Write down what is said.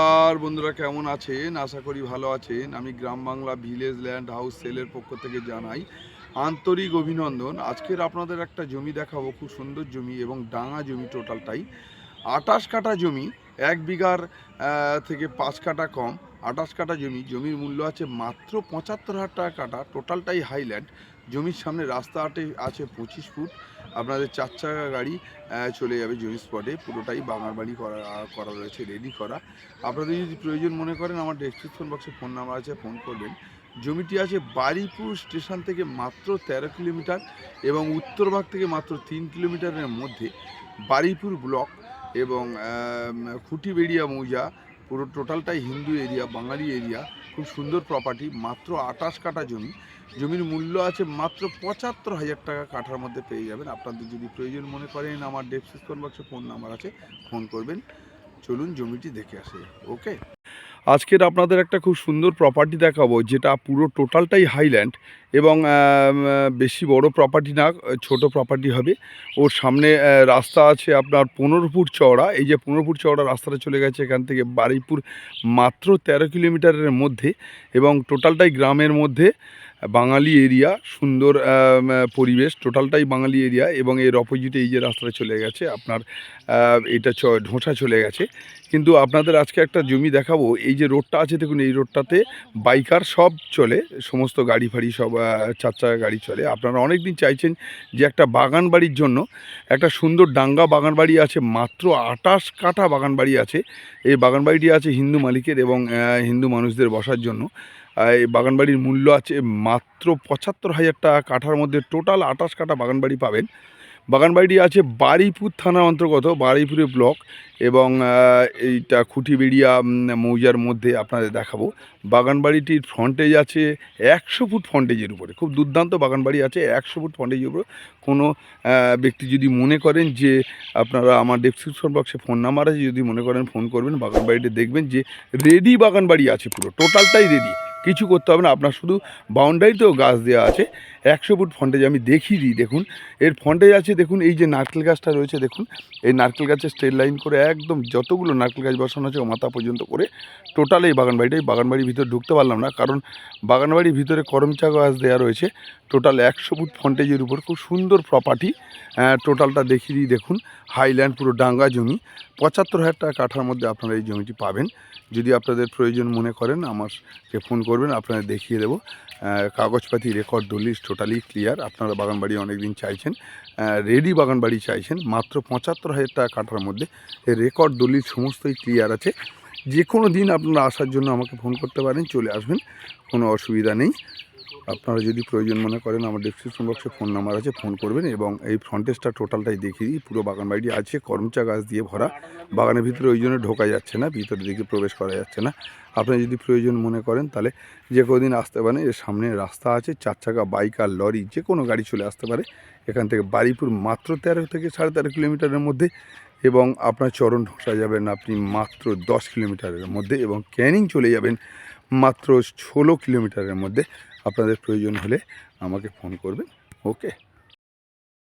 আর বন্ধুরা কেমন আছেন? আশা করি ভালো আছেন। আমি গ্রাম বাংলা ভিলেজ ল্যান্ড হাউস সেলের পক্ষ থেকে জানাই আন্তরিক অভিনন্দন। আজকের আপনাদের একটা জমি দেখাবো, খুব সুন্দর জমি এবং ডাঙা জমি টোটালটাই 28 কাঠা জমি। 1 বিঘার থেকে 5 কাঠা কম। 28 কাঠা জমির মূল্য আছে মাত্র 75,000 টাকা কাঠা। টোটালটাই হাইল্যান্ড। জমির সামনে রাস্তাতে আছে 25 ফুট। আপনাদের 4 চাকা গাড়ি চলে যাবে জমি স্পটে। পুরোটাই বাগান বাড়ি করা রয়েছে, রেডি করা। আপনাদের যদি প্রয়োজন মনে করেন, আমার ডেসক্রিপশন বক্সে ফোন নাম্বার আছে, ফোন করবেন। জমিটি আছে বারুইপুর স্টেশন থেকে মাত্র 13 কিলোমিটার এবং উত্তরভাগ থেকে মাত্র 3 কিলোমিটারের মধ্যে। বারুইপুর ব্লক এবং খুঁটিবেড়িয়া মৌজা, পুরো টোটালটাই হিন্দু এরিয়া, বাঙালি এরিয়া। খুব সুন্দর প্রপার্টি, মাত্র 28 কাঠা জমির মূল্য আছে মাত্র 75,000 টাকা কাঠার মধ্যে পেয়ে যাবেন। আপনাদের যদি প্রয়োজন মনে করেন, আমার ডেসক্রিপশন বক্সে ফোন নাম্বার আছে, ফোন করবেন। চলুন জমিটি দেখে আসে। ওকে, আজকের আপনাদের একটা খুব সুন্দর প্রপার্টি দেখাবো, যেটা পুরো টোটালটাই হাইল্যান্ড এবং বেশি বড় প্রপার্টি না, ছোট প্রপার্টি হবে। ওর সামনে রাস্তা আছে আপনার 15 ফুট চওড়া। এই যে 15 ফুট চওড়া রাস্তাটা চলে গেছে এখান থেকে বারুইপুর, মাত্র 13 কিলোমিটারের মধ্যে এবং টোটালটাই গ্রামের মধ্যে। বাঙালি এরিয়া, সুন্দর পরিবেশ, টোটালটাই বাঙালি এরিয়া এবং এর অপোজিটে এই যে রাস্তাটা চলে গেছে আপনার, এটা ঢোঁসা চলে গেছে। কিন্তু আপনাদের আজকে একটা জমি দেখাবো। এই যে রোডটা আছে দেখুন, এই রোডটাতে বাইকার সব চলে, সমস্ত গাড়ি ফাড়ি সব 4 চাকা গাড়ি চলে। আপনারা অনেক দিন চাইছেন যে একটা বাগান বাড়ির জন্য একটা সুন্দর ডাঙ্গা বাগান বাড়ি আছে, মাত্র 28 কাঠা বাগান বাড়ি আছে। এই বাগান বাড়িটি আছে হিন্দু মালিকের এবং হিন্দু মানুষদের বসার জন্য। এই বাগানবাড়ির মূল্য আছে মাত্র 75,000 টাকা কাঠার মধ্যে। টোটাল 28 কাঠা বাগানবাড়ি পাবেন। বাগানবাড়িটি আছে বারুইপুর থানার অন্তর্গত, বারুইপুরে ব্লক এবং এইটা খুঁটিবেড়িয়া মৌজার মধ্যে আপনাদের দেখাবো। বাগানবাড়িটির ফ্রন্টেজ আছে 100 ফুট ফ্রন্টেজের উপরে। খুব দুর্দান্ত বাগানবাড়ি আছে 100 ফুট ফ্রন্টেজের উপরে। কোনো ব্যক্তি যদি মনে করেন যে, আপনারা আমার ডেসক্রিপশন বক্সে ফোন নাম্বার আছে, যদি মনে করেন ফোন করবেন। বাগানবাড়িটি দেখবেন যে রেডি বাগানবাড়ি আছে, পুরো টোটালটাই রেডি, কিছু করতে হবে না আপনার। শুধু বাউন্ডারিতেও গাছ দেওয়া আছে 100 ফুট ফ্রন্টেজ। আমি দেখিয়ে দিই, দেখুন এর ফ্রন্টেজ আছে। দেখুন এই যে নারকেল গাছটা রয়েছে, দেখুন এই নারকেল গাছের স্ট্রেট লাইন করে একদম যতগুলো নারকেল গাছ বসানো আছে ও মাথা পর্যন্ত করে টোটাল এই বাগানবাড়িটাই। বাগানবাড়ির ভিতরে ঢুকতে পারলাম না, কারণ বাগানবাড়ির ভিতরে করমচা গাছ দেওয়া রয়েছে। টোটাল 100 ফুট ফ্রন্টেজের উপর খুব সুন্দর প্রপার্টি। টোটালটা দেখিয়ে দিই, দেখুন হাইল্যান্ড, পুরো ডাঙ্গা জমি। 75,000 টাকা কাঠার মধ্যে আপনারা এই জমিটি পাবেন। যদি আপনাদের প্রয়োজন মনে করেন, আমাকে ফোন করবেন, আপনারা দেখিয়ে দেবো। কাগজপাতি, রেকর্ড, দলিল টোটালি ক্লিয়ার। আপনারা বাগানবাড়ি অনেক দিন চাইছেন, রেডি বাগানবাড়ি চাইছেন, মাত্র 75,000 টাকা কাঠার মধ্যে। এর রেকর্ড দলিল সমস্তই ক্লিয়ার আছে। যে কোনো দিন আপনারা আসার জন্য আমাকে ফোন করতে পারেন, চলে আসবেন, কোনো অসুবিধা নেই। আপনারা যদি প্রয়োজন মনে করেন, আমার ডেসক্রিপশন বক্সে ফোন নাম্বার আছে, ফোন করবেন। এবং এই ফ্রন্টেজটা টোটালটাই দেখিয়ে দিই। পুরো বাগানবাড়িটি আছে করমচা গাছ দিয়ে ভরা। বাগানের ভিতরে ওই জন্য ঢোকা যাচ্ছে না, ভিতরের দিকে প্রবেশ করা যাচ্ছে না। আপনি যদি প্রয়োজন মনে করেন, তাহলে যে কোনো দিন আসতে পারেন। এর সামনে রাস্তা আছে, 4 চাকা বাইক আর লরি যে কোনো গাড়ি চলে আসতে পারে। এখান থেকে বারুইপুর মাত্র 13 থেকে 13.5 কিলোমিটারের মধ্যে এবং আপনার চরণ ঢোসা যাবেন আপনি মাত্র 10 কিলোমিটারের মধ্যে এবং ক্যানিং চলে যাবেন মাত্র 16 কিলোমিটারের মধ্যে। আপনাদের প্রয়োজন হলে আমাকে ফোন করবেন। ওকে।